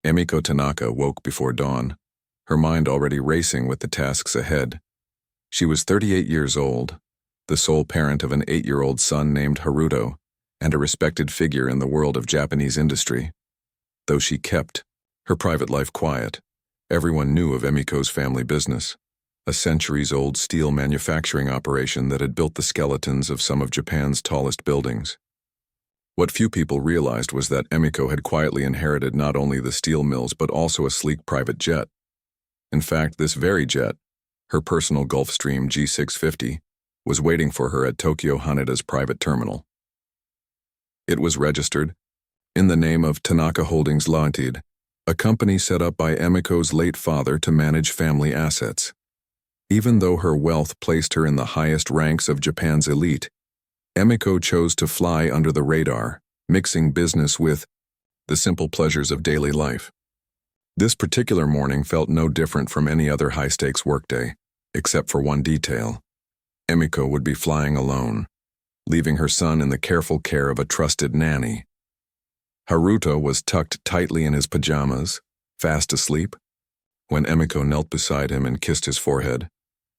Emiko Tanaka woke before dawn, her mind already racing with the tasks ahead. She was 38 years old, the sole parent of an 8-year-old son named Haruto, and a respected figure in the world of Japanese industry. Though she kept her private life quiet, everyone knew of Emiko's family business, a centuries-old steel manufacturing operation that had built the skeletons of some of Japan's tallest buildings. What few people realized was that Emiko had quietly inherited not only the steel mills but also a sleek private jet. In fact, this very jet, her personal Gulfstream G650, was waiting for her at Tokyo Haneda's private terminal. It was registered in the name of Tanaka Holdings Limited, a company set up by Emiko's late father to manage family assets. Even though her wealth placed her in the highest ranks of Japan's elite, Emiko chose to fly under the radar, mixing business with the simple pleasures of daily life. This particular morning felt no different from any other high-stakes workday, except for one detail. Emiko would be flying alone, leaving her son in the careful care of a trusted nanny. Haruto was tucked tightly in his pajamas, fast asleep. When Emiko knelt beside him and kissed his forehead,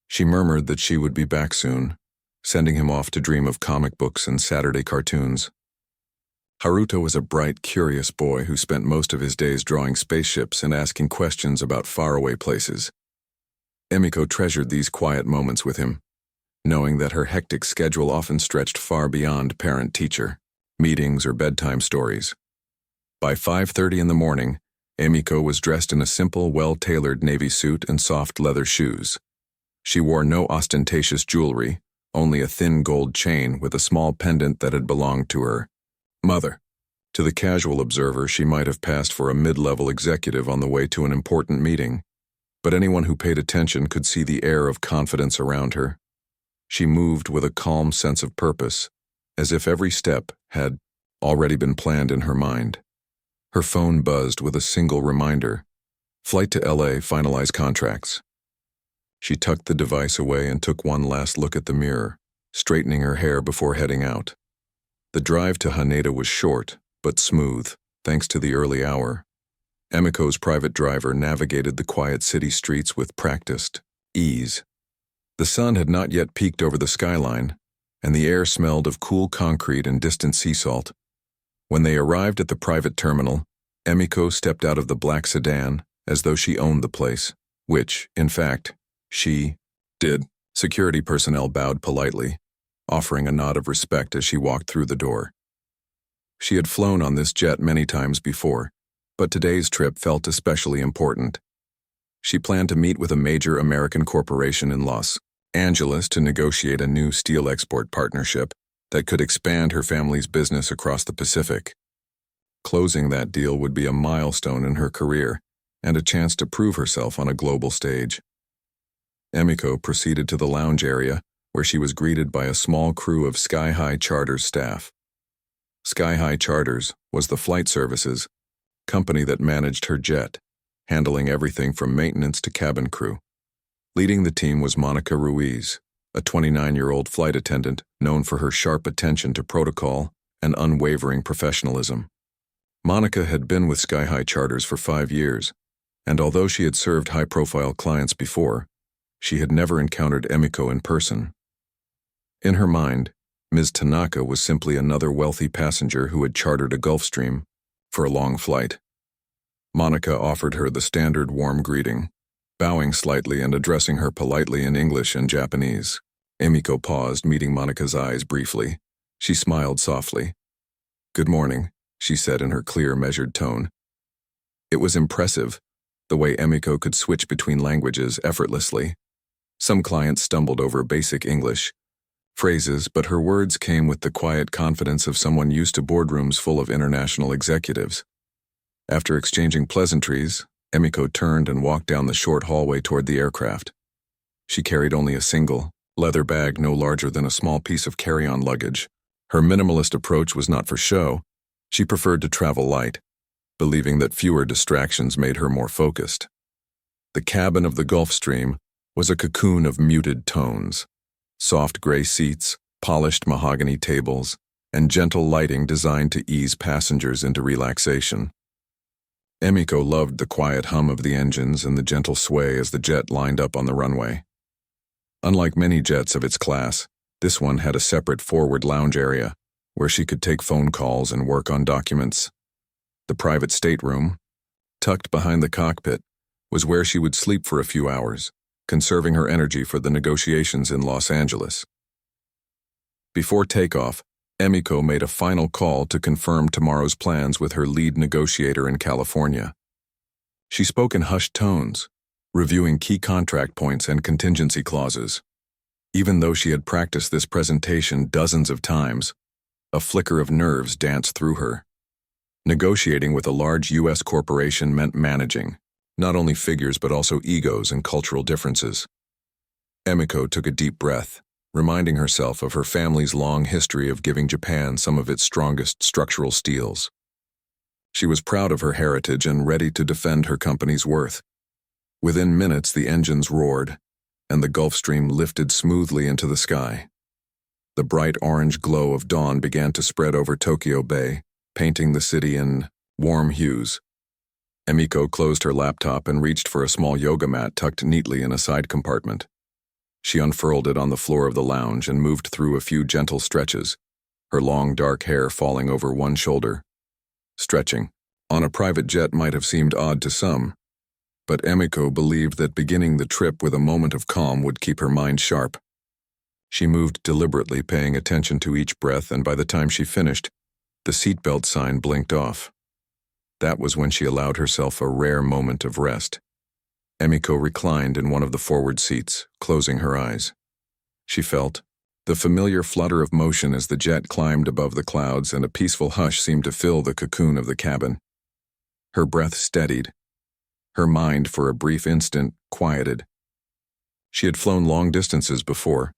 she murmured that she would be back soon, sending him off to dream of comic books and Saturday cartoons. Haruto was a bright, curious boy who spent most of his days drawing spaceships and asking questions about faraway places. Emiko treasured these quiet moments with him, knowing that her hectic schedule often stretched far beyond parent-teacher meetings or bedtime stories. By 5:30 in the morning, Emiko was dressed in a simple, well-tailored navy suit and soft leather shoes. She wore no ostentatious jewelry, only a thin gold chain with a small pendant that had belonged to her mother. To the casual observer, she might have passed for a mid-level executive on the way to an important meeting, but anyone who paid attention could see the air of confidence around her. She moved with a calm sense of purpose, as if every step had already been planned in her mind. Her phone buzzed with a single reminder: flight to LA, finalize contracts. She tucked the device away and took one last look at the mirror, straightening her hair before heading out. The drive to Haneda was short, but smooth, thanks to the early hour. Emiko's private driver navigated the quiet city streets with practiced ease. The sun had not yet peaked over the skyline, and the air smelled of cool concrete and distant sea salt. When they arrived at the private terminal, Emiko stepped out of the black sedan as though she owned the place, which, in fact, she did. Security personnel bowed politely, offering a nod of respect as she walked through the door. She had flown on this jet many times before, but today's trip felt especially important. She planned to meet with a major American corporation in Los Angeles to negotiate a new steel export partnership that could expand her family's business across the Pacific. Closing that deal would be a milestone in her career and a chance to prove herself on a global stage. Emiko proceeded to the lounge area, where she was greeted by a small crew of Sky High Charters staff. Sky High Charters was the flight services company that managed her jet, handling everything from maintenance to cabin crew. Leading the team was Monica Ruiz, a 29-year-old flight attendant known for her sharp attention to protocol and unwavering professionalism. Monica had been with Sky High Charters for 5 years, and although she had served high-profile clients before, she had never encountered Emiko in person. In her mind, Ms. Tanaka was simply another wealthy passenger who had chartered a Gulfstream for a long flight. Monica offered her the standard warm greeting, bowing slightly and addressing her politely in English and Japanese. Emiko paused, meeting Monica's eyes briefly. She smiled softly. "Good morning," she said in her clear, measured tone. It was impressive, the way Emiko could switch between languages effortlessly. Some clients stumbled over basic English phrases, but her words came with the quiet confidence of someone used to boardrooms full of international executives. After exchanging pleasantries, Emiko turned and walked down the short hallway toward the aircraft. She carried only a single, leather bag no larger than a small piece of carry-on luggage. Her minimalist approach was not for show. She preferred to travel light, believing that fewer distractions made her more focused. The cabin of the Gulfstream was a cocoon of muted tones. Soft gray seats, polished mahogany tables, and gentle lighting designed to ease passengers into relaxation. Emiko loved the quiet hum of the engines and the gentle sway as the jet lined up on the runway. Unlike many jets of its class, this one had a separate forward lounge area where she could take phone calls and work on documents. The private stateroom, tucked behind the cockpit, was where she would sleep for a few hours, conserving her energy for the negotiations in Los Angeles. Before takeoff, Emiko made a final call to confirm tomorrow's plans with her lead negotiator in California. She spoke in hushed tones, reviewing key contract points and contingency clauses. Even though she had practiced this presentation dozens of times, a flicker of nerves danced through her. Negotiating with a large U.S. corporation meant managing, not only figures but also egos and cultural differences. Emiko took a deep breath, reminding herself of her family's long history of giving Japan some of its strongest structural steels. She was proud of her heritage and ready to defend her company's worth. Within minutes, the engines roared, and the Gulf Stream lifted smoothly into the sky. The bright orange glow of dawn began to spread over Tokyo Bay, painting the city in warm hues. Emiko closed her laptop and reached for a small yoga mat tucked neatly in a side compartment. She unfurled it on the floor of the lounge and moved through a few gentle stretches, her long dark hair falling over one shoulder. Stretching on a private jet might have seemed odd to some, but Emiko believed that beginning the trip with a moment of calm would keep her mind sharp. She moved deliberately, paying attention to each breath, and by the time she finished, the seatbelt sign blinked off. That was when she allowed herself a rare moment of rest. Emiko reclined in one of the forward seats, closing her eyes. She felt the familiar flutter of motion as the jet climbed above the clouds, and a peaceful hush seemed to fill the cocoon of the cabin. Her breath steadied. Her mind, for a brief instant, quieted. She had flown long distances before,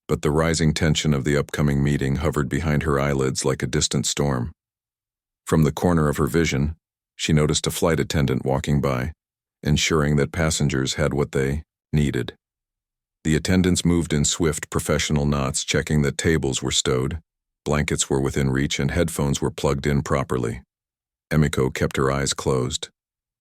but the rising tension of the upcoming meeting hovered behind her eyelids like a distant storm. From the corner of her vision, she noticed a flight attendant walking by, ensuring that passengers had what they needed. The attendants moved in swift, professional knots, checking that tables were stowed, blankets were within reach, and headphones were plugged in properly. Emiko kept her eyes closed,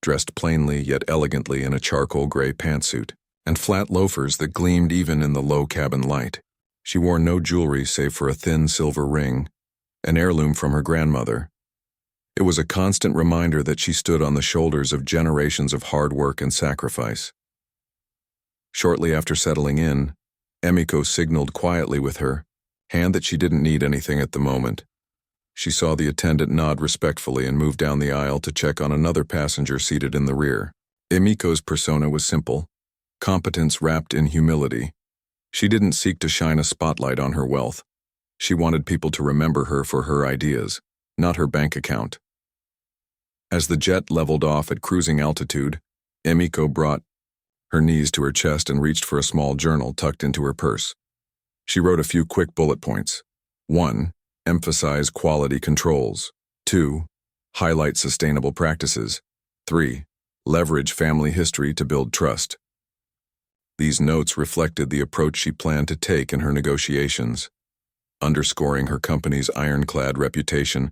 dressed plainly yet elegantly in a charcoal gray pantsuit and flat loafers that gleamed even in the low cabin light. She wore no jewelry save for a thin silver ring, an heirloom from her grandmother. It was a constant reminder that she stood on the shoulders of generations of hard work and sacrifice. Shortly after settling in, Emiko signaled quietly with her hand that she didn't need anything at the moment. She saw the attendant nod respectfully and moved down the aisle to check on another passenger seated in the rear. Emiko's persona was simple, competence wrapped in humility. She didn't seek to shine a spotlight on her wealth. She wanted people to remember her for her ideas, not her bank account. As the jet leveled off at cruising altitude, Emiko brought her knees to her chest and reached for a small journal tucked into her purse. She wrote a few quick bullet points. 1. Emphasize quality controls. 2. Highlight sustainable practices. 3. Leverage family history to build trust. These notes reflected the approach she planned to take in her negotiations, underscoring her company's ironclad reputation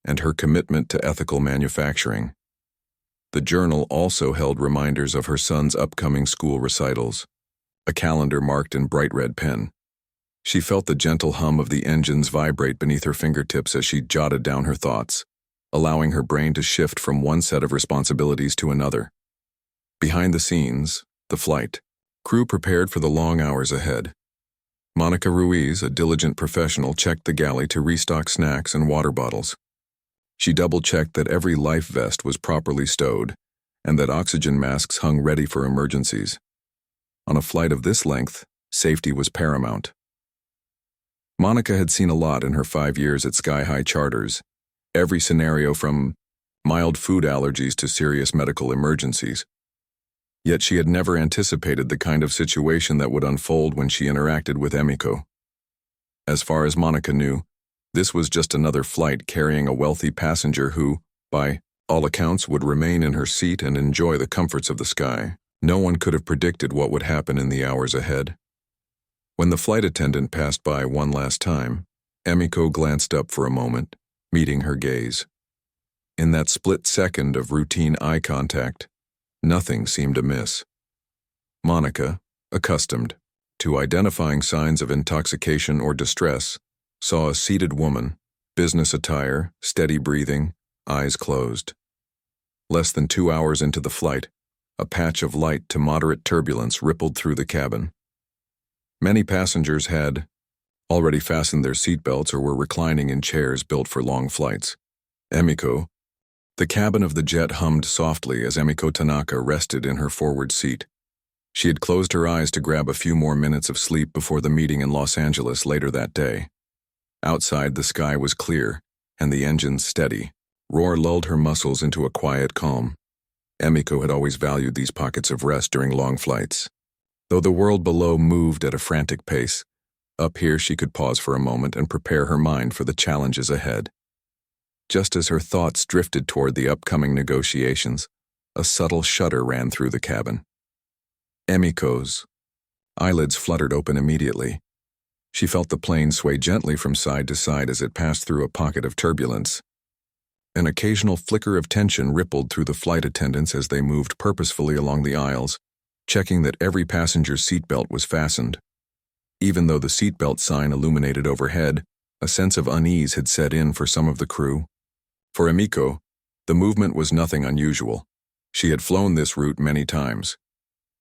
and her commitment to ethical manufacturing. The journal also held reminders of her son's upcoming school recitals, a calendar marked in bright red pen. She felt the gentle hum of the engines vibrate beneath her fingertips as she jotted down her thoughts, allowing her brain to shift from one set of responsibilities to another. Behind the scenes, the flight crew prepared for the long hours ahead. Monica Ruiz, a diligent professional, checked the galley to restock snacks and water bottles. She double-checked that every life vest was properly stowed and that oxygen masks hung ready for emergencies. On a flight of this length, safety was paramount. Monica had seen a lot in her 5 years at Sky High Charters, every scenario from mild food allergies to serious medical emergencies. Yet she had never anticipated the kind of situation that would unfold when she interacted with Emiko. As far as Monica knew, this was just another flight carrying a wealthy passenger who, by all accounts, would remain in her seat and enjoy the comforts of the sky. No one could have predicted what would happen in the hours ahead. When the flight attendant passed by one last time, Emiko glanced up for a moment, meeting her gaze. In that split second of routine eye contact, nothing seemed amiss. Monica, accustomed to identifying signs of intoxication or distress, saw a seated woman, business attire, steady breathing, eyes closed. Less than 2 hours into the flight, a patch of light to moderate turbulence rippled through the cabin. Many passengers had already fastened their seatbelts or were reclining in chairs built for long flights. Emiko. The cabin of the jet hummed softly as Emiko Tanaka rested in her forward seat. She had closed her eyes to grab a few more minutes of sleep before the meeting in Los Angeles later that day. Outside, the sky was clear, and the engines steady. Roar lulled her muscles into a quiet calm. Emiko had always valued these pockets of rest during long flights. Though the world below moved at a frantic pace, up here she could pause for a moment and prepare her mind for the challenges ahead. Just as her thoughts drifted toward the upcoming negotiations, a subtle shudder ran through the cabin. Emiko's eyelids fluttered open immediately. She felt the plane sway gently from side to side as it passed through a pocket of turbulence. An occasional flicker of tension rippled through the flight attendants as they moved purposefully along the aisles, checking that every passenger's seatbelt was fastened. Even though the seatbelt sign illuminated overhead, a sense of unease had set in for some of the crew. For Emiko, the movement was nothing unusual. She had flown this route many times.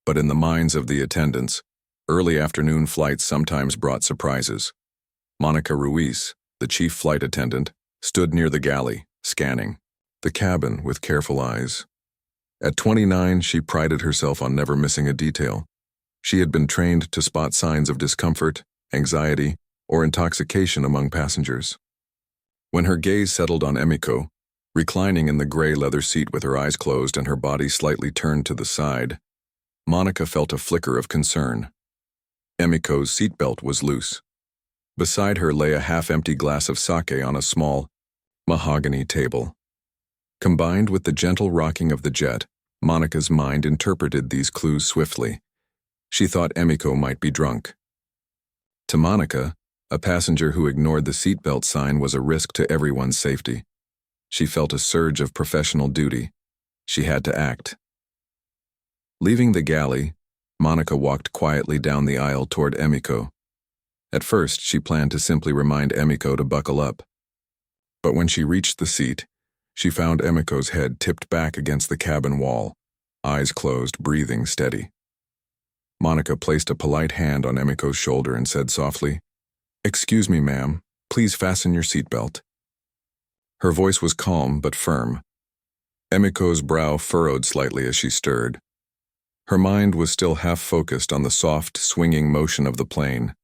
But in the minds of the attendants, early afternoon flights sometimes brought surprises. Monica Ruiz, the chief flight attendant, stood near the galley, scanning the cabin with careful eyes. At 29, she prided herself on never missing a detail. She had been trained to spot signs of discomfort, anxiety, or intoxication among passengers. When her gaze settled on Emiko, reclining in the gray leather seat with her eyes closed and her body slightly turned to the side, Monica felt a flicker of concern. Emiko's seatbelt was loose. Beside her lay a half-empty glass of sake on a small, mahogany table. Combined with the gentle rocking of the jet, Monica's mind interpreted these clues swiftly. She thought Emiko might be drunk. To Monica, a passenger who ignored the seatbelt sign was a risk to everyone's safety. She felt a surge of professional duty. She had to act. Leaving the galley, Monica walked quietly down the aisle toward Emiko. At first, she planned to simply remind Emiko to buckle up. But when she reached the seat, she found Emiko's head tipped back against the cabin wall, eyes closed, breathing steady. Monica placed a polite hand on Emiko's shoulder and said softly, "Excuse me, ma'am. Please fasten your seatbelt." Her voice was calm but firm. Emiko's brow furrowed slightly as she stirred. Her mind was still half-focused on the soft, swinging motion of the plane.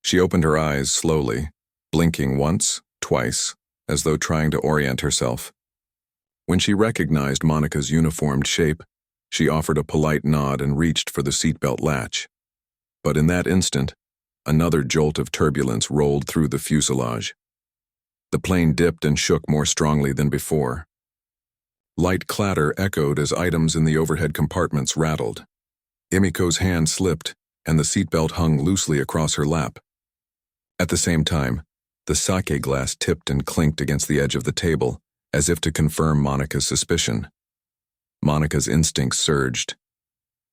She opened her eyes slowly, blinking once, twice, as though trying to orient herself. When she recognized Monica's uniformed shape, she offered a polite nod and reached for the seatbelt latch. But in that instant, another jolt of turbulence rolled through the fuselage. The plane dipped and shook more strongly than before. Light clatter echoed as items in the overhead compartments rattled. Emiko's hand slipped, and the seatbelt hung loosely across her lap. At the same time, the sake glass tipped and clinked against the edge of the table, as if to confirm Monica's suspicion. Monica's instincts surged.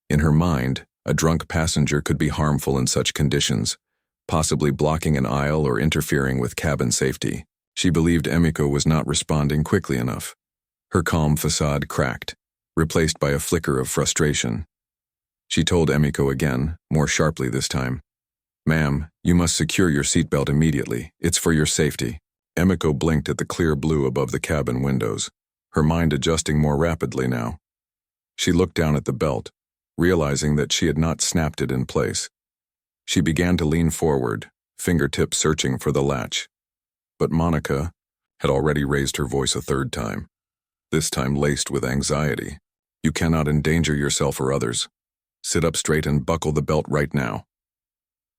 In her mind, a drunk passenger could be harmful in such conditions, possibly blocking an aisle or interfering with cabin safety. She believed Emiko was not responding quickly enough. Her calm facade cracked, replaced by a flicker of frustration. She told Emiko again, more sharply this time, "Ma'am, you must secure your seatbelt immediately. It's for your safety." Emiko blinked at the clear blue above the cabin windows, her mind adjusting more rapidly now. She looked down at the belt, realizing that she had not snapped it in place. She began to lean forward, fingertips searching for the latch. But Monica had already raised her voice a third time, this time laced with anxiety. "You cannot endanger yourself or others. Sit up straight and buckle the belt right now."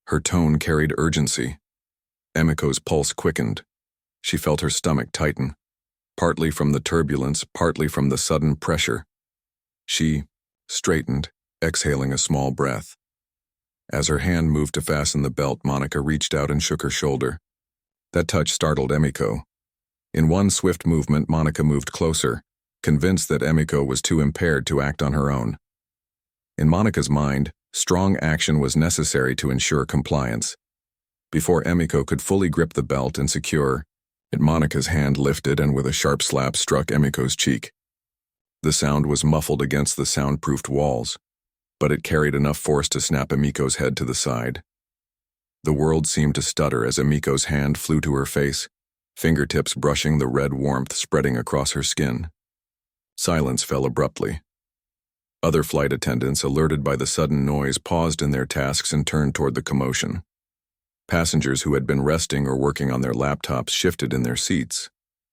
Her tone carried urgency. Emiko's pulse quickened. She felt her stomach tighten, partly from the turbulence, partly from the sudden pressure. She straightened, exhaling a small breath. As her hand moved to fasten the belt, Monica reached out and shook her shoulder. That touch startled Emiko. In one swift movement, Monica moved closer, convinced that Emiko was too impaired to act on her own. In Monica's mind, strong action was necessary to ensure compliance. Before Emiko could fully grip the belt and secure it, Monica's hand lifted and with a sharp slap struck Emiko's cheek. The sound was muffled against the soundproofed walls, but it carried enough force to snap Emiko's head to the side. The world seemed to stutter as Emiko's hand flew to her face, fingertips brushing the red warmth spreading across her skin. Silence fell abruptly. Other flight attendants, alerted by the sudden noise, paused in their tasks and turned toward the commotion. Passengers who had been resting or working on their laptops shifted in their seats,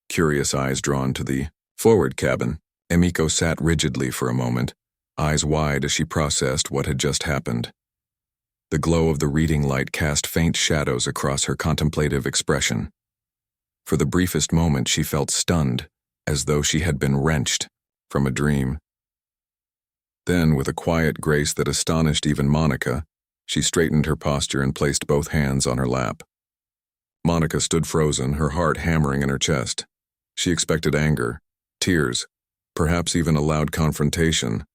curious eyes drawn to the forward cabin. Emiko sat rigidly for a moment, eyes wide as she processed what had just happened. The glow of the reading light cast faint shadows across her contemplative expression. For the briefest moment, she felt stunned, as though she had been wrenched from a dream. Then, with a quiet grace that astonished even Monica, she straightened her posture and placed both hands on her lap. Monica stood frozen, her heart hammering in her chest. She expected anger, tears, perhaps even a loud confrontation.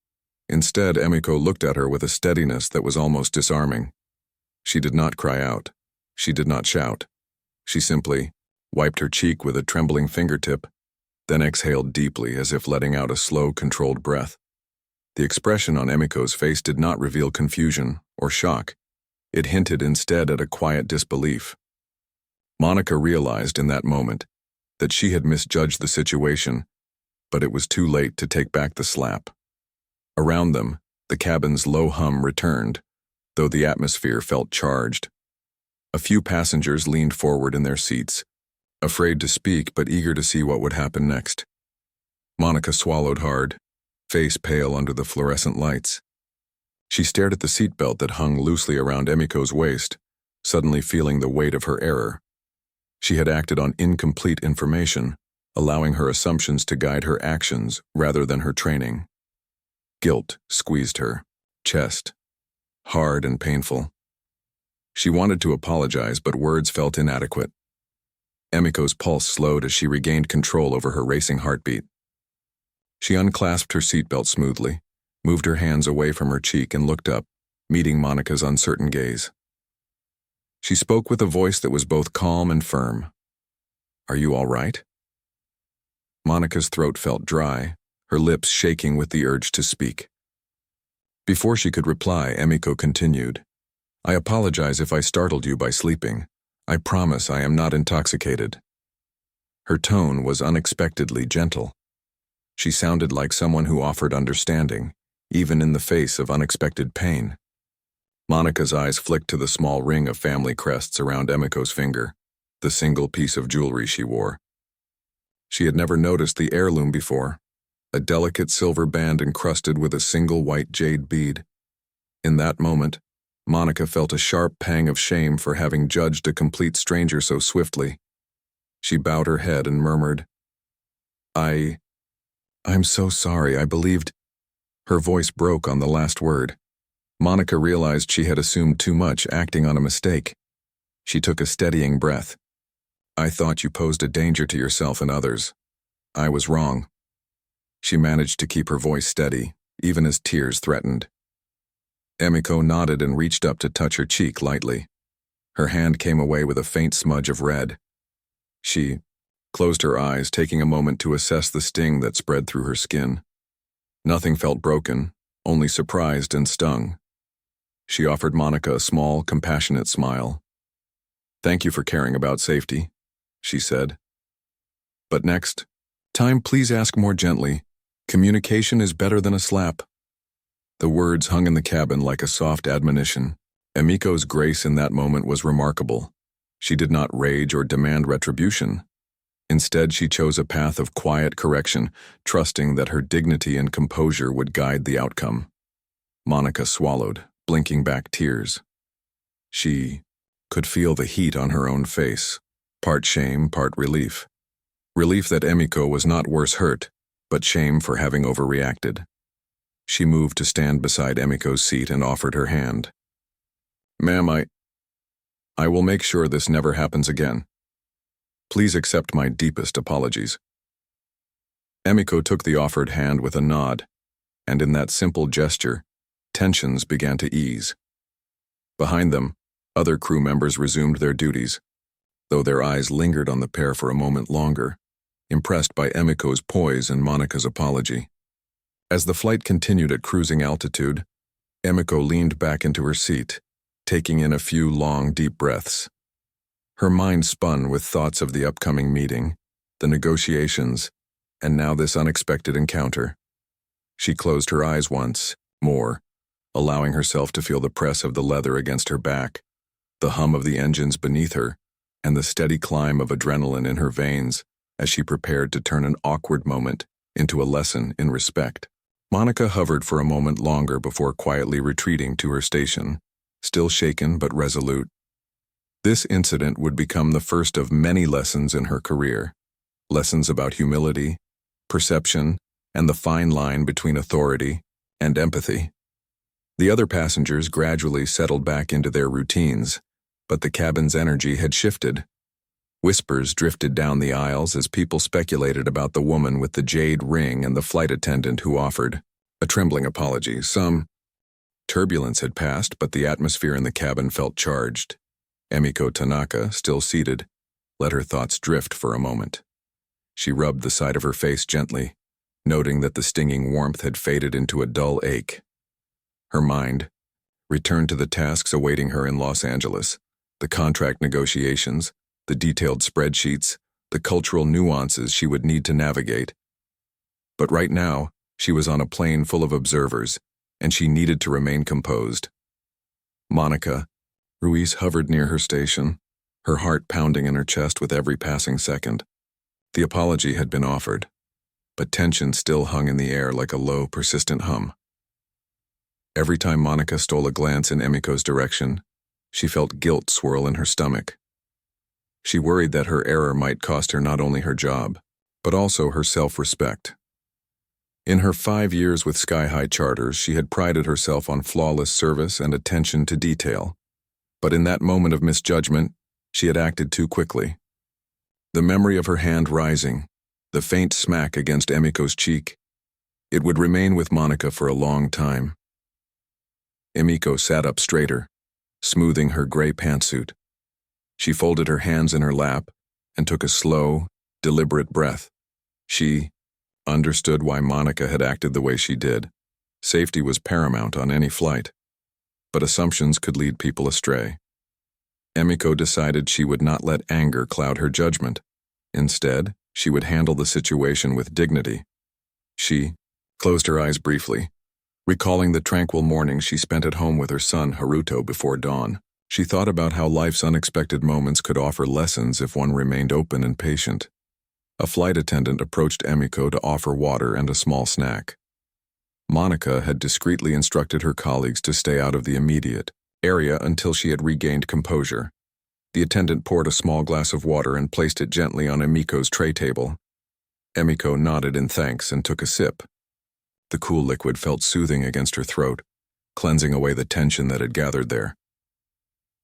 Instead, Emiko looked at her with a steadiness that was almost disarming. She did not cry out. She did not shout. She simply wiped her cheek with a trembling fingertip, then exhaled deeply as if letting out a slow, controlled breath. The expression on Emiko's face did not reveal confusion or shock. It hinted instead at a quiet disbelief. Monica realized in that moment that she had misjudged the situation, but it was too late to take back the slap. Around them, the cabin's low hum returned, though the atmosphere felt charged. A few passengers leaned forward in their seats, afraid to speak but eager to see what would happen next. Monica swallowed hard, face pale under the fluorescent lights. She stared at the seatbelt that hung loosely around Emiko's waist, suddenly feeling the weight of her error. She had acted on incomplete information, allowing her assumptions to guide her actions rather than her training. Guilt squeezed her chest, hard and painful. She wanted to apologize, but words felt inadequate. Emiko's pulse slowed as she regained control over her racing heartbeat. She unclasped her seatbelt smoothly, moved her hands away from her cheek and looked up, meeting Monica's uncertain gaze. She spoke with a voice that was both calm and firm. "Are you all right?" Monica's throat felt dry, her lips shaking with the urge to speak. Before she could reply, Emiko continued, "I apologize if I startled you by sleeping. I promise I am not intoxicated." Her tone was unexpectedly gentle. She sounded like someone who offered understanding, even in the face of unexpected pain. Monica's eyes flicked to the small ring of family crests around Emiko's finger, the single piece of jewelry she wore. She had never noticed the heirloom before, a delicate silver band encrusted with a single white jade bead. In that moment, Monica felt a sharp pang of shame for having judged a complete stranger so swiftly. She bowed her head and murmured, I'm so sorry, I believed." Her voice broke on the last word. Monica realized she had assumed too much, acting on a mistake. She took a steadying breath. "I thought you posed a danger to yourself and others. I was wrong." She managed to keep her voice steady, even as tears threatened. Emiko nodded and reached up to touch her cheek lightly. Her hand came away with a faint smudge of red. She closed her eyes, taking a moment to assess the sting that spread through her skin. Nothing felt broken, only surprised and stung. She offered Monica a small, compassionate smile. "Thank you for caring about safety," she said. "But next time, please ask more gently. Communication is better than a slap." The words hung in the cabin like a soft admonition. Emiko's grace in that moment was remarkable. She did not rage or demand retribution. Instead, she chose a path of quiet correction, trusting that her dignity and composure would guide the outcome. Monica swallowed, blinking back tears. She could feel the heat on her own face, part shame, part relief. Relief that Emiko was not worse hurt, but shame for having overreacted. She moved to stand beside Emiko's seat and offered her hand. "Ma'am, I will make sure this never happens again." Please accept my deepest apologies. Emiko took the offered hand with a nod, and in that simple gesture, tensions began to ease. Behind them, other crew members resumed their duties, though their eyes lingered on the pair for a moment longer, impressed by Emiko's poise and Monika's apology. As the flight continued at cruising altitude, Emiko leaned back into her seat, taking in a few long, deep breaths. Her mind spun with thoughts of the upcoming meeting, the negotiations, and now this unexpected encounter. She closed her eyes once more, allowing herself to feel the press of the leather against her back, the hum of the engines beneath her, and the steady climb of adrenaline in her veins as she prepared to turn an awkward moment into a lesson in respect. Monika hovered for a moment longer before quietly retreating to her station, still shaken but resolute. This incident would become the first of many lessons in her career, lessons about humility, perception, and the fine line between authority and empathy. The other passengers gradually settled back into their routines, but the cabin's energy had shifted. Whispers drifted down the aisles as people speculated about the woman with the jade ring and the flight attendant who offered a trembling apology. Some turbulence had passed, but the atmosphere in the cabin felt charged. Emiko Tanaka, still seated, let her thoughts drift for a moment. She rubbed the side of her face gently, noting that the stinging warmth had faded into a dull ache. Her mind returned to the tasks awaiting her in Los Angeles, the contract negotiations, the detailed spreadsheets, the cultural nuances she would need to navigate. But right now, she was on a plane full of observers, and she needed to remain composed. Monika, Ruiz hovered near her station, her heart pounding in her chest with every passing second. The apology had been offered, but tension still hung in the air like a low, persistent hum. Every time Monika stole a glance in Emiko's direction, she felt guilt swirl in her stomach. She worried that her error might cost her not only her job, but also her self-respect. In her 5 years with Sky High Charters, she had prided herself on flawless service and attention to detail. But in that moment of misjudgment, she had acted too quickly. The memory of her hand rising, the faint smack against Emiko's cheek, it would remain with Monika for a long time. Emiko sat up straighter, smoothing her gray pantsuit. She folded her hands in her lap and took a slow, deliberate breath. She understood why Monika had acted the way she did. Safety was paramount on any flight, but assumptions could lead people astray. Emiko decided she would not let anger cloud her judgment. Instead, she would handle the situation with dignity. She closed her eyes briefly, recalling the tranquil mornings she spent at home with her son Haruto before dawn. She thought about how life's unexpected moments could offer lessons if one remained open and patient. A flight attendant approached Emiko to offer water and a small snack. Monika had discreetly instructed her colleagues to stay out of the immediate area until she had regained composure. The attendant poured a small glass of water and placed it gently on Emiko's tray table. Emiko nodded in thanks and took a sip. The cool liquid felt soothing against her throat, cleansing away the tension that had gathered there.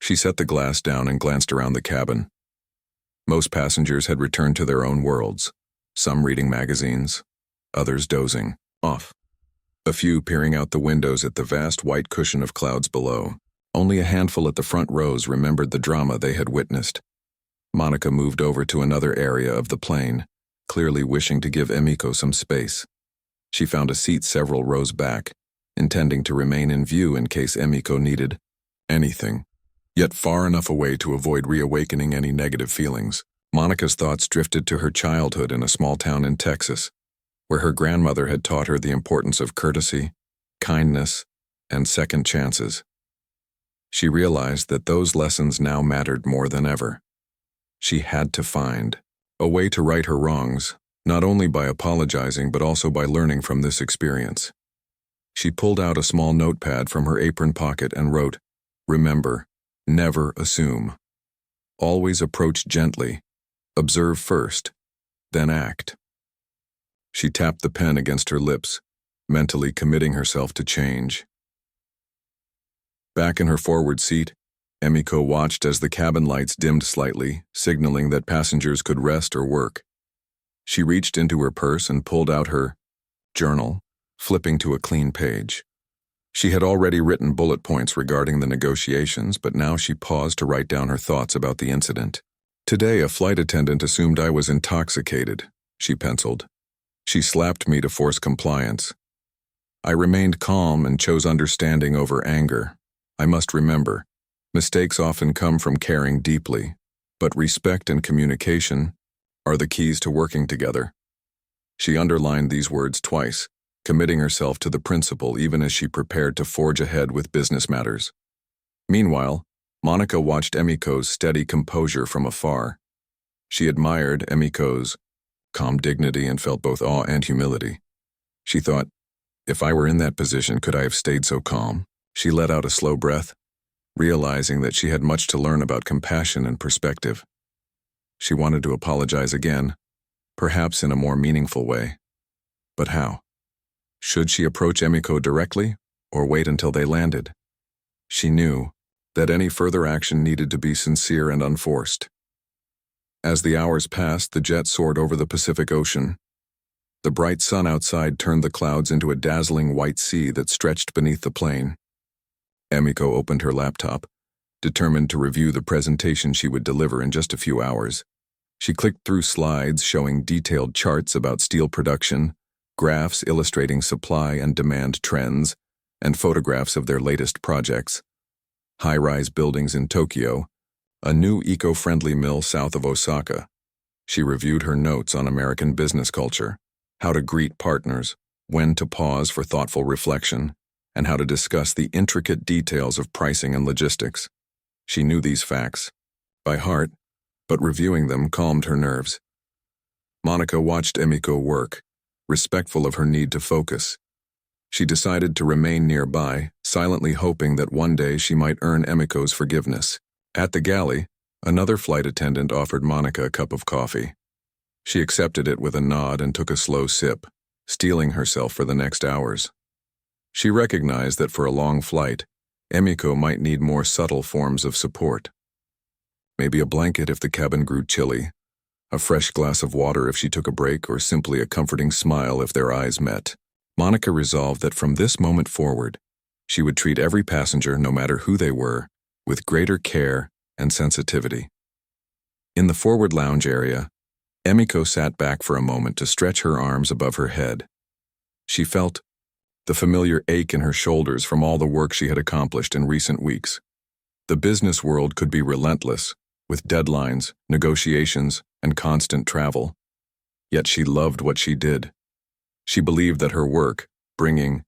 She set the glass down and glanced around the cabin. Most passengers had returned to their own worlds, some reading magazines, others dozing off. A few peering out the windows at the vast white cushion of clouds below. Only a handful at the front rows remembered the drama they had witnessed. Monika moved over to another area of the plane, clearly wishing to give Emiko some space. She found a seat several rows back, intending to remain in view in case Emiko needed anything, yet far enough away to avoid reawakening any negative feelings. Monika's thoughts drifted to her childhood in a small town in Texas, where her grandmother had taught her the importance of courtesy, kindness, and second chances. She realized that those lessons now mattered more than ever. She had to find a way to right her wrongs, not only by apologizing but also by learning from this experience. She pulled out a small notepad from her apron pocket and wrote, "Remember, never assume. Always approach gently. Observe first, then act." She tapped the pen against her lips, mentally committing herself to change. Back in her forward seat, Emiko watched as the cabin lights dimmed slightly, signaling that passengers could rest or work. She reached into her purse and pulled out her journal, flipping to a clean page. She had already written bullet points regarding the negotiations, but now she paused to write down her thoughts about the incident. Today, a flight attendant assumed I was intoxicated, she penciled. She slapped me to force compliance. I remained calm and chose understanding over anger. I must remember, mistakes often come from caring deeply, but respect and communication are the keys to working together. She underlined these words twice, committing herself to the principle even as she prepared to forge ahead with business matters. Meanwhile, Monica watched Emiko's steady composure from afar. She admired Emiko's calm dignity and felt both awe and humility. She thought, if I were in that position, could I have stayed so calm? She let out a slow breath, realizing that she had much to learn about compassion and perspective. She wanted to apologize again, perhaps in a more meaningful way. But how? Should she approach Emiko directly, or wait until they landed? She knew that any further action needed to be sincere and unforced. As the hours passed, the jet soared over the Pacific Ocean. The bright sun outside turned the clouds into a dazzling white sea that stretched beneath the plane. Emiko opened her laptop, determined to review the presentation she would deliver in just a few hours. She clicked through slides showing detailed charts about steel production, graphs illustrating supply and demand trends, and photographs of their latest projects. High-rise buildings in Tokyo, a new eco-friendly mill south of Osaka. She reviewed her notes on American business culture, how to greet partners, when to pause for thoughtful reflection, and how to discuss the intricate details of pricing and logistics. She knew these facts by heart, but reviewing them calmed her nerves. Monica watched Emiko work, respectful of her need to focus. She decided to remain nearby, silently hoping that one day she might earn Emiko's forgiveness. At the galley, another flight attendant offered Monica a cup of coffee. She accepted it with a nod and took a slow sip, steeling herself for the next hours. She recognized that for a long flight, Emiko might need more subtle forms of support. Maybe a blanket if the cabin grew chilly, a fresh glass of water if she took a break, or simply a comforting smile if their eyes met. Monica resolved that from this moment forward, she would treat every passenger, no matter who they were, with greater care and sensitivity. In the forward lounge area, Emiko sat back for a moment to stretch her arms above her head. She felt the familiar ache in her shoulders from all the work she had accomplished in recent weeks. The business world could be relentless, with deadlines, negotiations, and constant travel. Yet she loved what she did. She believed that her work, bringing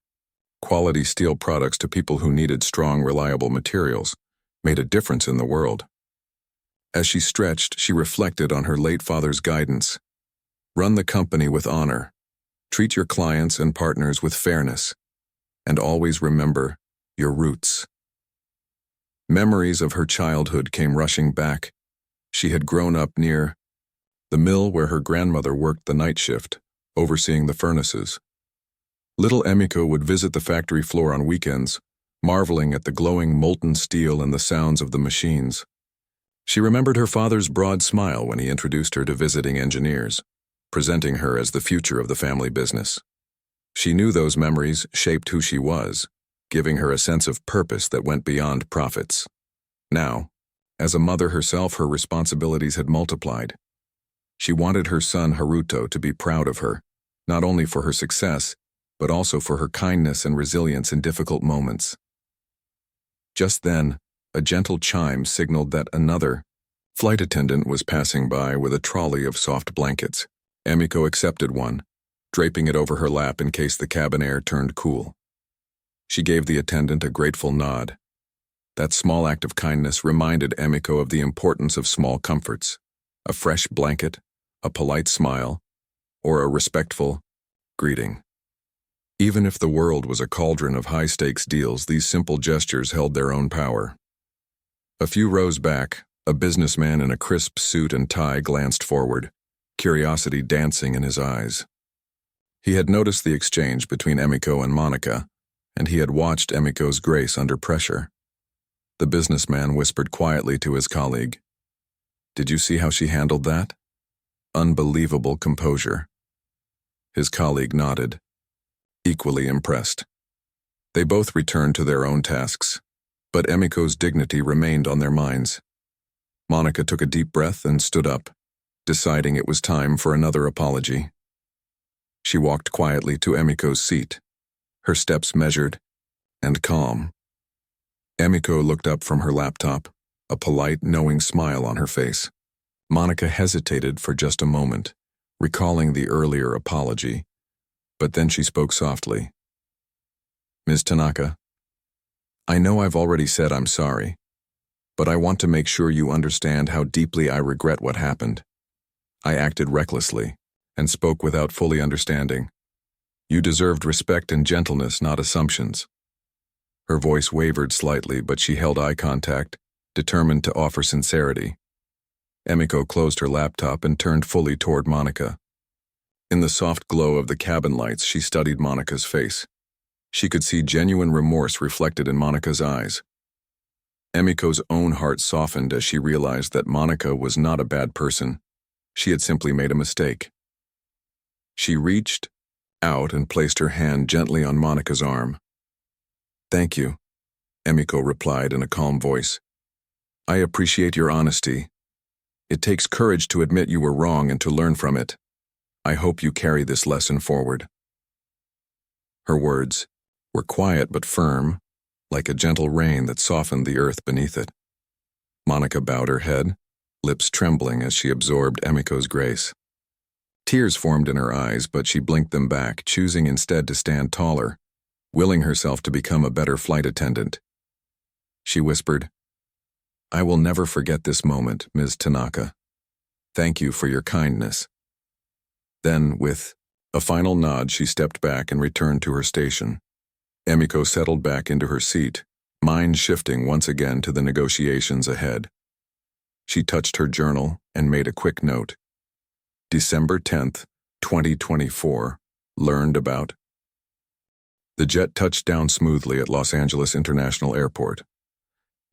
quality steel products to people who needed strong, reliable materials, made a difference in the world. As she stretched, she reflected on her late father's guidance. Run the company with honor. Treat your clients and partners with fairness. And always remember your roots. Memories of her childhood came rushing back. She had grown up near the mill where her grandmother worked the night shift, overseeing the furnaces. Little Emiko would visit the factory floor on weekends, marveling at the glowing molten steel and the sounds of the machines. She remembered her father's broad smile when he introduced her to visiting engineers, presenting her as the future of the family business. She knew those memories shaped who she was, giving her a sense of purpose that went beyond profits. Now, as a mother herself, her responsibilities had multiplied. She wanted her son Haruto to be proud of her, not only for her success, but also for her kindness and resilience in difficult moments. Just then, a gentle chime signaled that another flight attendant was passing by with a trolley of soft blankets. Emiko accepted one, draping it over her lap in case the cabin air turned cool. She gave the attendant a grateful nod. That small act of kindness reminded Emiko of the importance of small comforts: a fresh blanket, a polite smile, or a respectful greeting. Even if the world was a cauldron of high-stakes deals, these simple gestures held their own power. A few rows back, a businessman in a crisp suit and tie glanced forward, curiosity dancing in his eyes. He had noticed the exchange between Emiko and Monica, and he had watched Emiko's grace under pressure. The businessman whispered quietly to his colleague. Did you see how she handled that? Unbelievable composure. His colleague nodded, equally impressed. They both returned to their own tasks, but Emiko's dignity remained on their minds. Monica took a deep breath and stood up, deciding it was time for another apology. She walked quietly to Emiko's seat, her steps measured and calm. Emiko looked up from her laptop, a polite, knowing smile on her face. Monica hesitated for just a moment, recalling the earlier apology, but then she spoke softly. Ms. Tanaka, I know I've already said I'm sorry, but I want to make sure you understand how deeply I regret what happened. I acted recklessly and spoke without fully understanding. You deserved respect and gentleness, not assumptions. Her voice wavered slightly, but she held eye contact, determined to offer sincerity. Emiko closed her laptop and turned fully toward Monica. In the soft glow of the cabin lights, she studied Monica's face. She could see genuine remorse reflected in Monica's eyes. Emiko's own heart softened as she realized that Monica was not a bad person. She had simply made a mistake. She reached out and placed her hand gently on Monica's arm. Thank you, Emiko replied in a calm voice. I appreciate your honesty. It takes courage to admit you were wrong and to learn from it. I hope you carry this lesson forward. Her words were quiet but firm, like a gentle rain that softened the earth beneath it. Monica bowed her head, lips trembling as she absorbed Emiko's grace. Tears formed in her eyes, but she blinked them back, choosing instead to stand taller, willing herself to become a better flight attendant. She whispered, I will never forget this moment, Ms. Tanaka. Thank you for your kindness. Then, with a final nod, she stepped back and returned to her station. Emiko settled back into her seat, mind shifting once again to the negotiations ahead. She touched her journal and made a quick note. December 10th, 2024, learned about. The jet touched down smoothly at Los Angeles International Airport.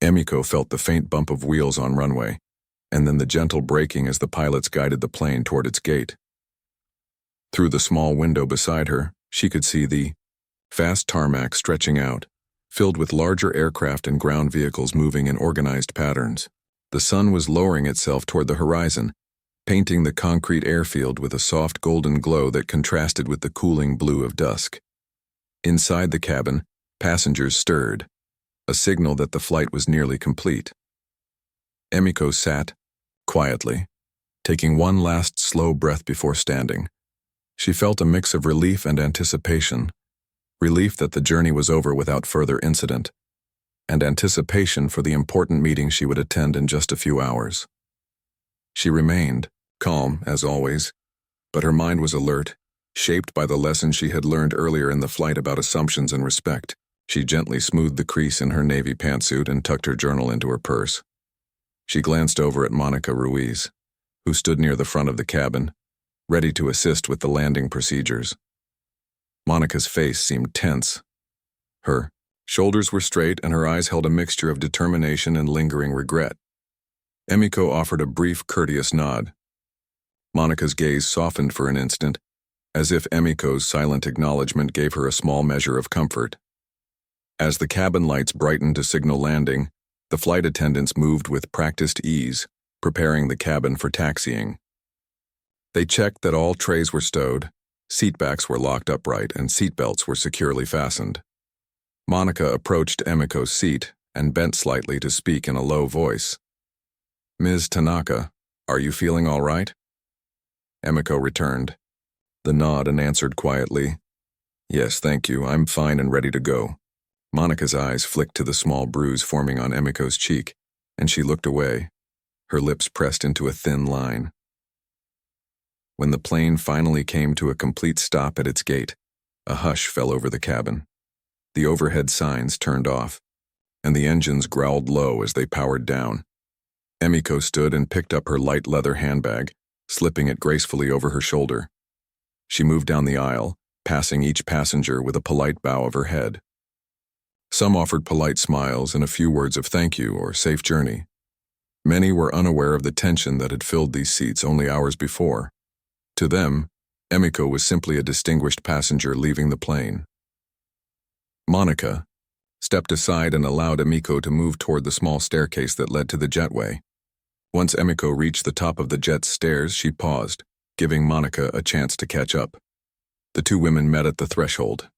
Emiko felt the faint bump of wheels on runway, and then the gentle braking as the pilots guided the plane toward its gate. Through the small window beside her, she could see the vast tarmac stretching out, filled with larger aircraft and ground vehicles moving in organized patterns. The sun was lowering itself toward the horizon, painting the concrete airfield with a soft golden glow that contrasted with the cooling blue of dusk. Inside the cabin, passengers stirred, a signal that the flight was nearly complete. Emiko sat, quietly, taking one last slow breath before standing. She felt a mix of relief and anticipation, relief that the journey was over without further incident, and anticipation for the important meeting she would attend in just a few hours. She remained, calm as always, but her mind was alert, shaped by the lesson she had learned earlier in the flight about assumptions and respect. She gently smoothed the crease in her navy pantsuit and tucked her journal into her purse. She glanced over at Monica Ruiz, who stood near the front of the cabin, ready to assist with the landing procedures. Monica's face seemed tense. Her shoulders were straight and her eyes held a mixture of determination and lingering regret. Emiko offered a brief, courteous nod. Monica's gaze softened for an instant, as if Emiko's silent acknowledgement gave her a small measure of comfort. As the cabin lights brightened to signal landing, the flight attendants moved with practiced ease, preparing the cabin for taxiing. They checked that all trays were stowed, seatbacks were locked upright, and seatbelts were securely fastened. Monica approached Emiko's seat and bent slightly to speak in a low voice. Ms. Tanaka, are you feeling all right? Emiko returned the nod and answered quietly, Yes, thank you, I'm fine and ready to go. Monica's eyes flicked to the small bruise forming on Emiko's cheek, and she looked away, her lips pressed into a thin line. When the plane finally came to a complete stop at its gate, a hush fell over the cabin. The overhead signs turned off, and the engines growled low as they powered down. Emiko stood and picked up her light leather handbag, slipping it gracefully over her shoulder. She moved down the aisle, passing each passenger with a polite bow of her head. Some offered polite smiles and a few words of thank you or safe journey. Many were unaware of the tension that had filled these seats only hours before. To them, Emiko was simply a distinguished passenger leaving the plane. Monica stepped aside and allowed Emiko to move toward the small staircase that led to the jetway. Once Emiko reached the top of the jet's stairs, she paused, giving Monica a chance to catch up. The two women met at the threshold.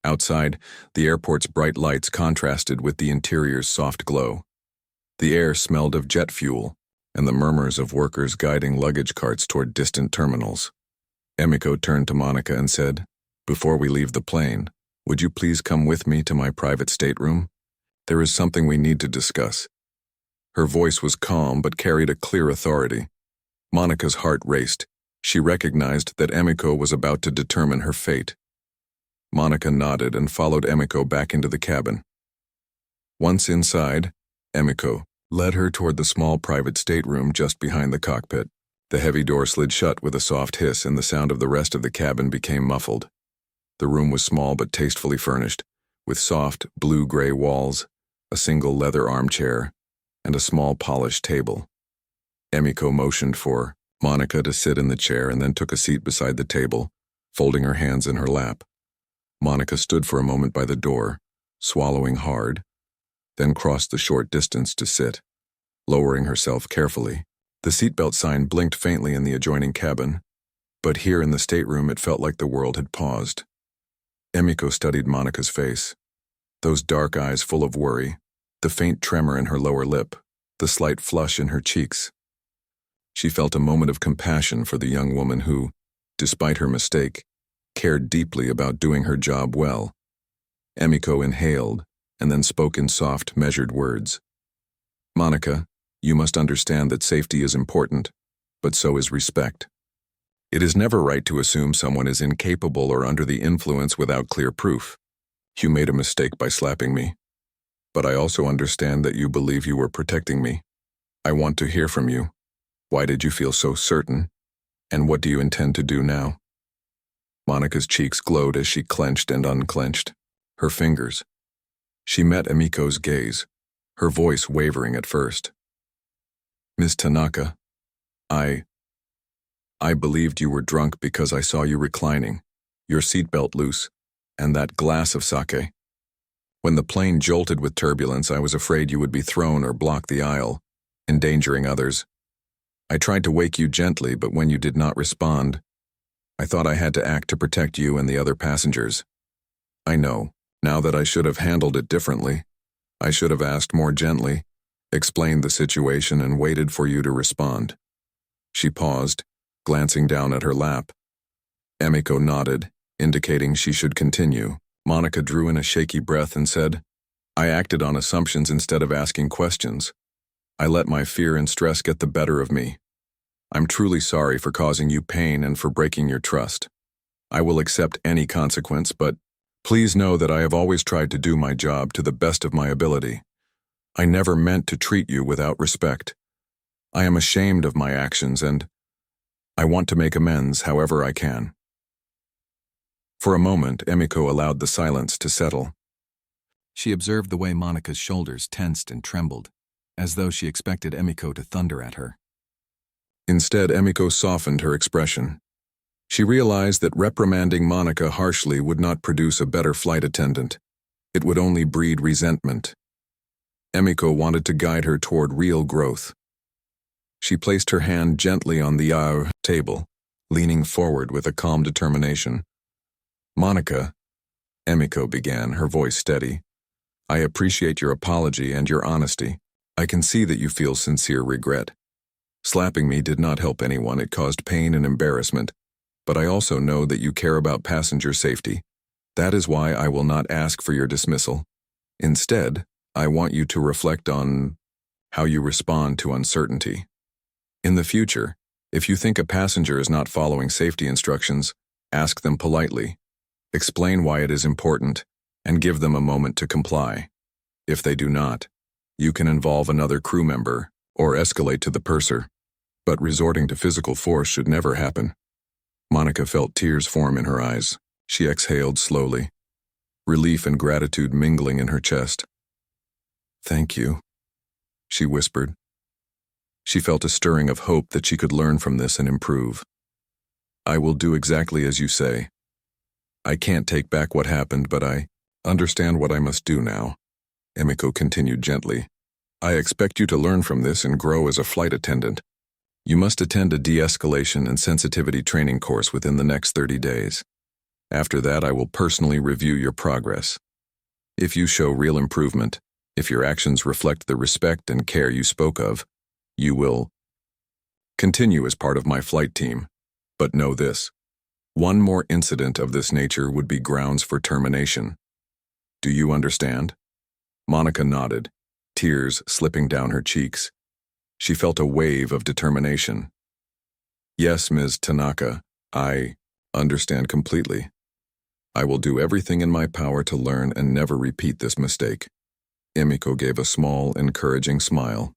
Outside, the airport's bright lights contrasted with the interior's soft glow. The air smelled of jet fuel and the murmurs of workers guiding luggage carts toward distant terminals. Emiko turned to Monica and said, "Before we leave the plane, would you please come with me to my private stateroom? There is something we need to discuss." Her voice was calm but carried a clear authority. Monica's heart raced. She recognized that Emiko was about to determine her fate. Monica nodded and followed Emiko back into the cabin. Once inside, Emiko led her toward the small private stateroom just behind the cockpit. The heavy door slid shut with a soft hiss, and the sound of the rest of the cabin became muffled. The room was small but tastefully furnished, with soft, blue-gray walls, a single leather armchair, and a small polished table. Emiko motioned for Monica to sit in the chair and then took a seat beside the table, folding her hands in her lap. Monica stood for a moment by the door, swallowing hard, then crossed the short distance to sit, lowering herself carefully. The seatbelt sign blinked faintly in the adjoining cabin, but here in the stateroom it felt like the world had paused. Emiko studied Monica's face. Those dark eyes full of worry, the faint tremor in her lower lip, the slight flush in her cheeks. She felt a moment of compassion for the young woman who, despite her mistake, cared deeply about doing her job well. Emiko inhaled and then spoke in soft, measured words. "Monica, you must understand that safety is important, but so is respect. It is never right to assume someone is incapable or under the influence without clear proof. You made a mistake by slapping me, but I also understand that you believe you were protecting me. I want to hear from you. Why did you feel so certain? And what do you intend to do now?" Monica's cheeks glowed as she clenched and unclenched her fingers. She met Emiko's gaze, her voice wavering at first. "Ms. Tanaka, I believed you were drunk because I saw you reclining, your seatbelt loose, and that glass of sake. When the plane jolted with turbulence, I was afraid you would be thrown or block the aisle, endangering others. I tried to wake you gently, but when you did not respond, I thought I had to act to protect you and the other passengers. I know, now that I should have handled it differently. I should have asked more gently, explained the situation, and waited for you to respond." She paused, glancing down at her lap. Emiko nodded, indicating she should continue. Monica drew in a shaky breath and said, "I acted on assumptions instead of asking questions. I let my fear and stress get the better of me. I'm truly sorry for causing you pain and for breaking your trust. I will accept any consequence, but please know that I have always tried to do my job to the best of my ability. I never meant to treat you without respect. I am ashamed of my actions and I want to make amends however I can." For a moment, Emiko allowed the silence to settle. She observed the way Monica's shoulders tensed and trembled, as though she expected Emiko to thunder at her. Instead, Emiko softened her expression. She realized that reprimanding Monica harshly would not produce a better flight attendant. It would only breed resentment. Emiko wanted to guide her toward real growth. She placed her hand gently on the table, leaning forward with a calm determination. "Monica," Emiko began, her voice steady, "I appreciate your apology and your honesty. I can see that you feel sincere regret. Slapping me did not help anyone, it caused pain and embarrassment, but I also know that you care about passenger safety. That is why I will not ask for your dismissal. Instead, I want you to reflect on how you respond to uncertainty. In the future, if you think a passenger is not following safety instructions, ask them politely. Explain why it is important, and give them a moment to comply. If they do not, you can involve another crew member or escalate to the purser, but resorting to physical force should never happen." Monica felt tears form in her eyes. She exhaled slowly. relief and gratitude mingling in her chest. "Thank you," she whispered. She felt a stirring of hope that she could learn from this and improve. "I will do exactly as you say. I can't take back what happened, but I understand what I must do now," Emiko continued gently. "I expect you to learn from this and grow as a flight attendant. You must attend a de-escalation and sensitivity training course within the next 30 days. After that, I will personally review your progress. If you show real improvement, if your actions reflect the respect and care you spoke of, you will continue as part of my flight team. But know this: one more incident of this nature would be grounds for termination. Do you understand?" Monica nodded, tears slipping down her cheeks. She felt a wave of determination. "Yes, Ms. Tanaka, I understand completely. I will do everything in my power to learn and never repeat this mistake." Emiko gave a small, encouraging smile.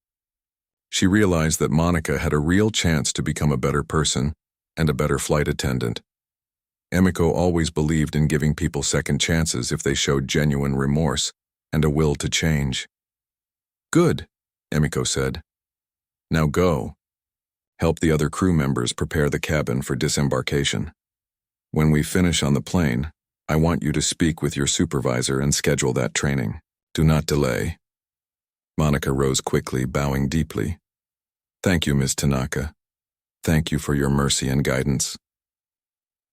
She realized that Monica had a real chance to become a better person and a better flight attendant. Emiko always believed in giving people second chances if they showed genuine remorse and a will to change. "Good," Emiko said. "Now go. Help the other crew members prepare the cabin for disembarkation. When we finish on the plane, I want you to speak with your supervisor and schedule that training. Do not delay." Monica rose quickly, bowing deeply. "Thank you, Ms. Tanaka. Thank you for your mercy and guidance."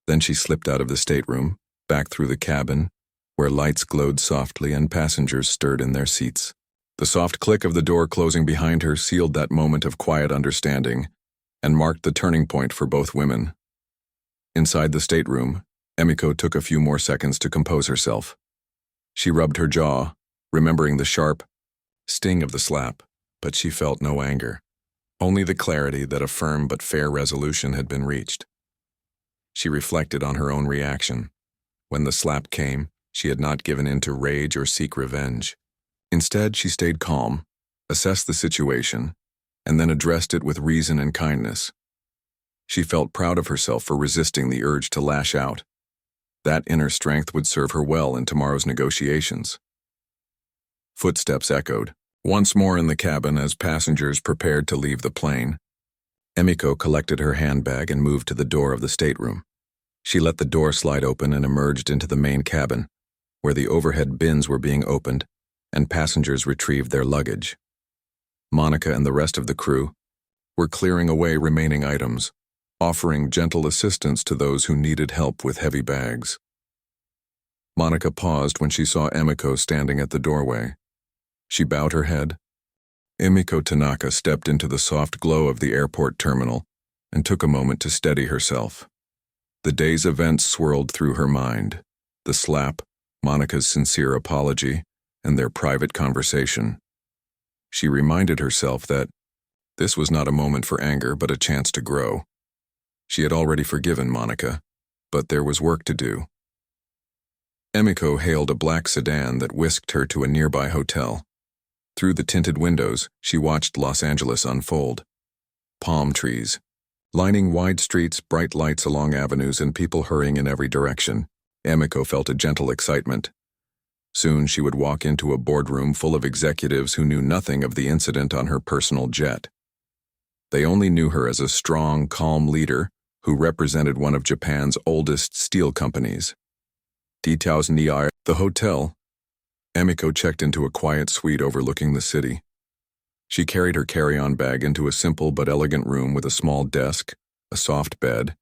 Then she slipped out of the stateroom, back through the cabin, where lights glowed softly and passengers stirred in their seats. The soft click of the door closing behind her sealed that moment of quiet understanding and marked the turning point for both women. Inside the stateroom, Emiko took a few more seconds to compose herself. She rubbed her jaw, remembering the sharp sting of the slap, but she felt no anger, only the clarity that a firm but fair resolution had been reached. She reflected on her own reaction. When the slap came, she had not given in to rage or seek revenge. Instead, she stayed calm, assessed the situation, and then addressed it with reason and kindness. She felt proud of herself for resisting the urge to lash out. That inner strength would serve her well in tomorrow's negotiations. Footsteps echoed, once more in the cabin as passengers prepared to leave the plane. Emiko collected her handbag and moved to the door of the stateroom. She let the door slide open and emerged into the main cabin, where the overhead bins were being opened and passengers retrieved their luggage. Monica and the rest of the crew were clearing away remaining items, offering gentle assistance to those who needed help with heavy bags. Monica paused when she saw Emiko standing at the doorway. She bowed her head. Emiko Tanaka stepped into the soft glow of the airport terminal and took a moment to steady herself. The day's events swirled through her mind: the slap, Monica's sincere apology, and their private conversation. She reminded herself that this was not a moment for anger but a chance to grow. She had already forgiven Monica, but there was work to do. Emiko hailed a black sedan that whisked her to a nearby hotel. Through the tinted windows, she watched Los Angeles unfold. Palm trees, lining wide streets, bright lights along avenues, and people hurrying in every direction. Emiko felt a gentle excitement. Soon she would walk into a boardroom full of executives who knew nothing of the incident on her personal jet. They only knew her as a strong, calm leader who represented one of Japan's oldest steel companies. The hotel. Emiko checked into a quiet suite overlooking the city. She carried her carry-on bag into a simple but elegant room with a small desk, a soft bed,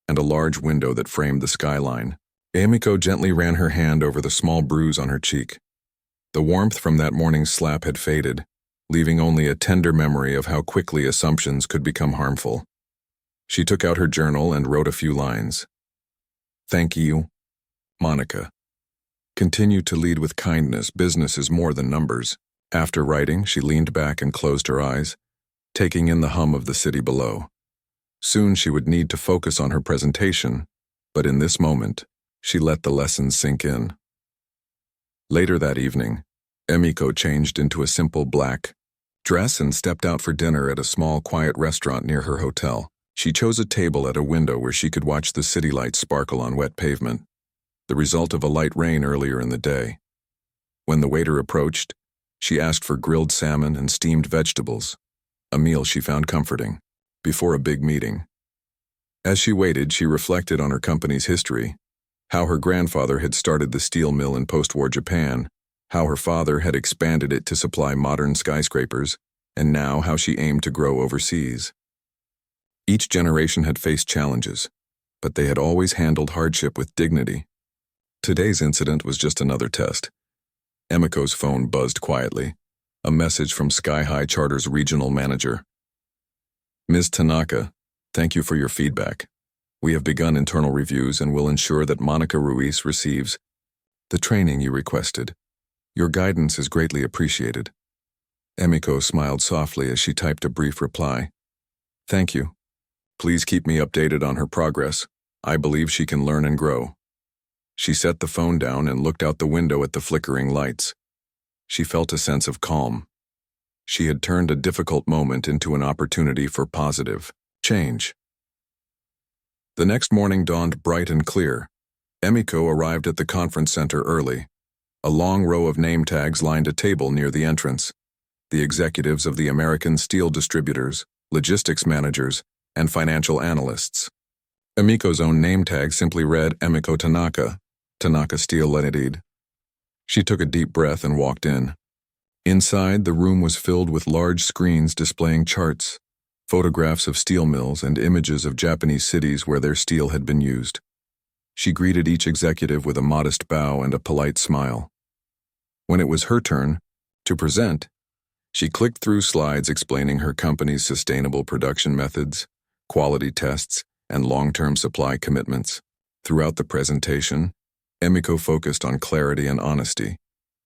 and a large window that framed the skyline. Emiko gently ran her hand over the small bruise on her cheek. The warmth from that morning's slap had faded, leaving only a tender memory of how quickly assumptions could become harmful. She took out her journal and wrote a few lines. "Thank you, Monica. Continue to lead with kindness. Business is more than numbers." After writing, she leaned back and closed her eyes, taking in the hum of the city below. Soon she would need to focus on her presentation, but in this moment, she let the lessons sink in. Later that evening, Emiko changed into a simple black dress and stepped out for dinner at a small, quiet restaurant near her hotel. She chose a table at a window where she could watch the city lights sparkle on wet pavement. the result of a light rain earlier in the day. When the waiter approached, she asked for grilled salmon and steamed vegetables, a meal she found comforting, before a big meeting. As she waited, she reflected on her company's history, how her grandfather had started the steel mill in post-war Japan, how her father had expanded it to supply modern skyscrapers, and now how she aimed to grow overseas. Each generation had faced challenges, but they had always handled hardship with dignity. Today's incident was just another test. Emiko's phone buzzed quietly, a message from Sky High Charter's regional manager. Ms. Tanaka, thank you for your feedback. We have begun internal reviews and will ensure that Monica Ruiz receives the training you requested. Your guidance is greatly appreciated. Emiko smiled softly as she typed a brief reply. Thank you. Please keep me updated on her progress. I believe she can learn and grow. She set the phone down and looked out the window at the flickering lights. She felt a sense of calm. She had turned a difficult moment into an opportunity for positive change. The next morning dawned bright and clear. Emiko arrived at the conference center early. A long row of name tags lined a table near the entrance. The executives of the American steel distributors, logistics managers, and financial analysts. Emiko's own name tag simply read Emiko Tanaka, Tanaka Steel Ltd. She took a deep breath and walked in. Inside, the room was filled with large screens displaying charts, photographs of steel mills, and images of Japanese cities where their steel had been used. She greeted each executive with a modest bow and a polite smile. When it was her turn to present, she clicked through slides explaining her company's sustainable production methods, quality tests, and long-term supply commitments. Throughout the presentation, Emiko focused on clarity and honesty,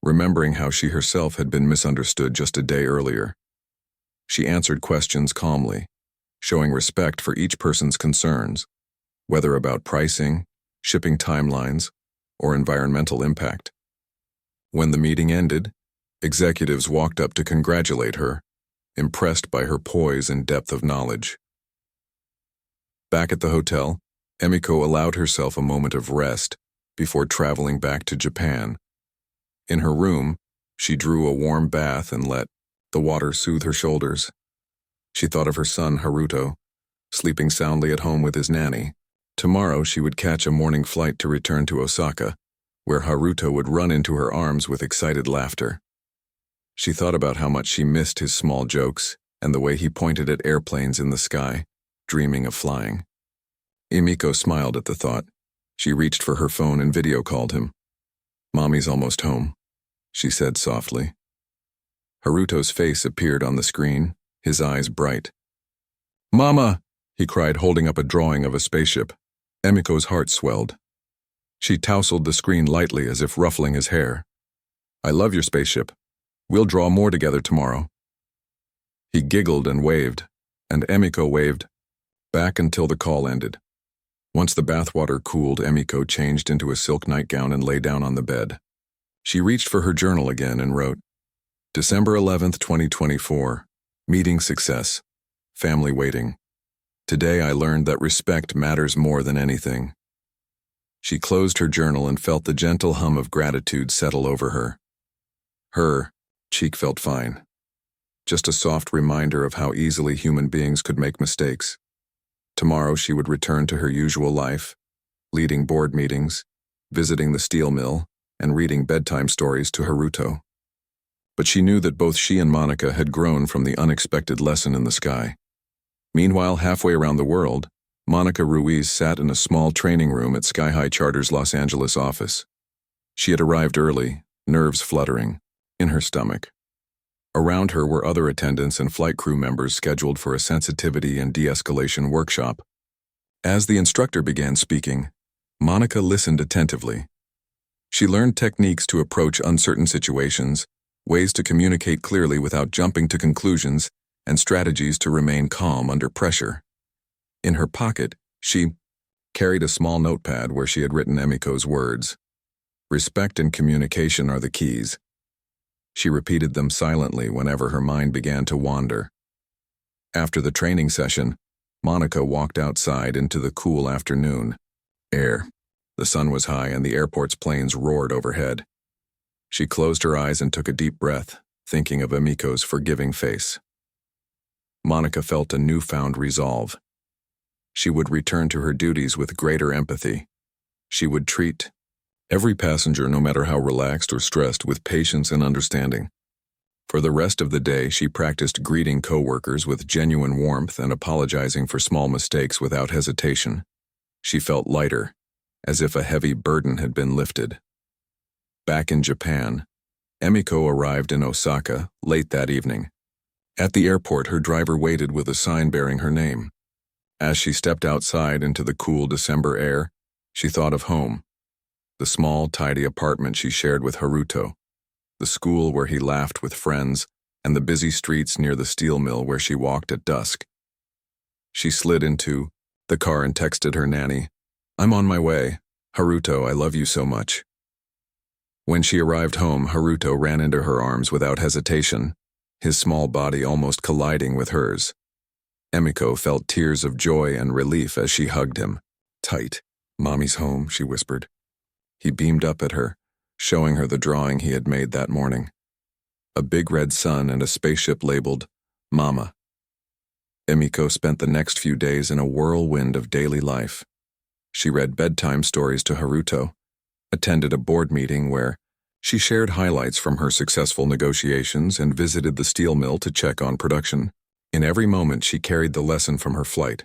remembering how she herself had been misunderstood just a day earlier. She answered questions calmly, showing respect for each person's concerns, whether about pricing, shipping timelines, or environmental impact. When the meeting ended, executives walked up to congratulate her, impressed by her poise and depth of knowledge. Back at the hotel, Emiko allowed herself a moment of rest before traveling back to Japan. In her room, she drew a warm bath and let the water soothe her shoulders. She thought of her son, Haruto, sleeping soundly at home with his nanny. Tomorrow she would catch a morning flight to return to Osaka, where Haruto would run into her arms with excited laughter. She thought about how much she missed his small jokes and the way he pointed at airplanes in the sky, dreaming of flying. Emiko smiled at the thought. She reached for her phone and video called him. "Mommy's almost home," she said softly. Haruto's face appeared on the screen, his eyes bright. "Mama!" he cried, holding up a drawing of a spaceship. Emiko's heart swelled. She tousled the screen lightly as if ruffling his hair. "I love your spaceship. We'll draw more together tomorrow." He giggled and waved, and Emiko waved back until the call ended. Once the bathwater cooled, Emiko changed into a silk nightgown and lay down on the bed. She reached for her journal again and wrote, December 11th, 2024, meeting success, family waiting. Today I learned that respect matters more than anything. She closed her journal and felt the gentle hum of gratitude settle over her. Her cheek felt fine. Just a soft reminder of how easily human beings could make mistakes. Tomorrow she would return to her usual life, leading board meetings, visiting the steel mill, and reading bedtime stories to Haruto. But she knew that both she and Monica had grown from the unexpected lesson in the sky. Meanwhile, halfway around the world, Monica Ruiz sat in a small training room at Sky High Charter's Los Angeles office. She had arrived early, nerves fluttering, in her stomach. Around her were other attendants and flight crew members scheduled for a sensitivity and de-escalation workshop. As the instructor began speaking, Monica listened attentively. She learned techniques to approach uncertain situations, ways to communicate clearly without jumping to conclusions, and strategies to remain calm under pressure. In her pocket, she carried a small notepad where she had written Emiko's words. Respect and communication are the keys. She repeated them silently whenever her mind began to wander. After the training session, Monica walked outside into the cool afternoon air. The sun was high and the airport's planes roared overhead. She closed her eyes and took a deep breath, thinking of Emiko's forgiving face. Monica felt a newfound resolve. She would return to her duties with greater empathy. She would treat every passenger, no matter how relaxed or stressed, with patience and understanding. For the rest of the day, she practiced greeting coworkers with genuine warmth and apologizing for small mistakes without hesitation. She felt lighter, as if a heavy burden had been lifted. Back in Japan, Emiko arrived in Osaka late that evening. At the airport, her driver waited with a sign bearing her name. As she stepped outside into the cool December air, she thought of home, the small, tidy apartment she shared with Haruto, the school where he laughed with friends, and the busy streets near the steel mill where she walked at dusk. She slid into the car and texted her nanny, "I'm on my way. Haruto, I love you so much." When she arrived home, Haruto ran into her arms without hesitation, his small body almost colliding with hers. Emiko felt tears of joy and relief as she hugged him. "Tight. Mommy's home," she whispered. He beamed up at her, showing her the drawing he had made that morning. A big red sun and a spaceship labeled Mama. Emiko spent the next few days in a whirlwind of daily life. She read bedtime stories to Haruto, attended a board meeting where she shared highlights from her successful negotiations, and visited the steel mill to check on production. In every moment, she carried the lesson from her flight.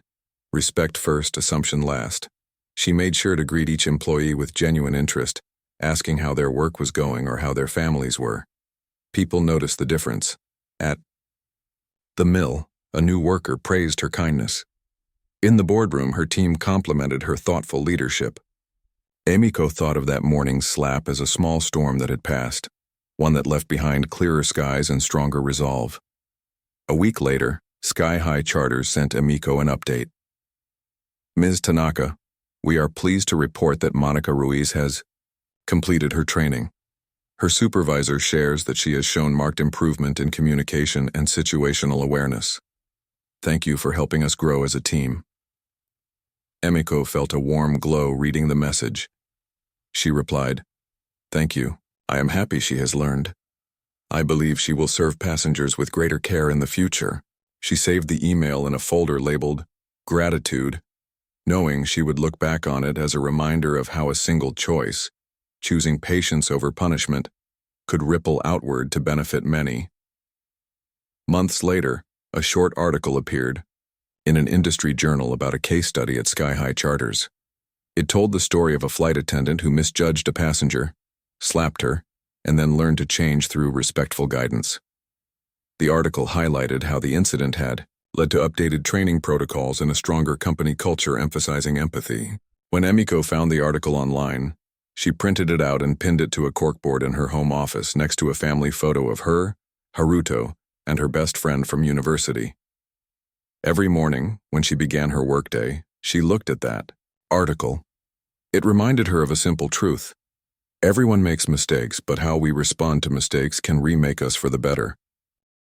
Respect first, assumption last. She made sure to greet each employee with genuine interest, asking how their work was going or how their families were. People noticed the difference. At the mill, a new worker praised her kindness. In the boardroom, her team complimented her thoughtful leadership. Emiko thought of that morning's slap as a small storm that had passed, one that left behind clearer skies and stronger resolve. A week later, Sky High Charters sent Emiko an update. "Ms. Tanaka, we are pleased to report that Monica Ruiz has completed her training. Her supervisor shares that she has shown marked improvement in communication and situational awareness. Thank you for helping us grow as a team." Emiko felt a warm glow reading the message. She replied, "Thank you. I am happy she has learned. I believe she will serve passengers with greater care in the future." She saved the email in a folder labeled Gratitude, knowing she would look back on it as a reminder of how a single choice, choosing patience over punishment, could ripple outward to benefit many. Months later, a short article appeared in an industry journal about a case study at Sky High Charters. It told the story of a flight attendant who misjudged a passenger, slapped her, and then learned to change through respectful guidance. The article highlighted how the incident had led to updated training protocols and a stronger company culture emphasizing empathy. When Emiko found the article online, she printed it out and pinned it to a corkboard in her home office next to a family photo of her, Haruto, and her best friend from university. Every morning, when she began her workday, she looked at that article. It reminded her of a simple truth. Everyone makes mistakes, but how we respond to mistakes can remake us for the better.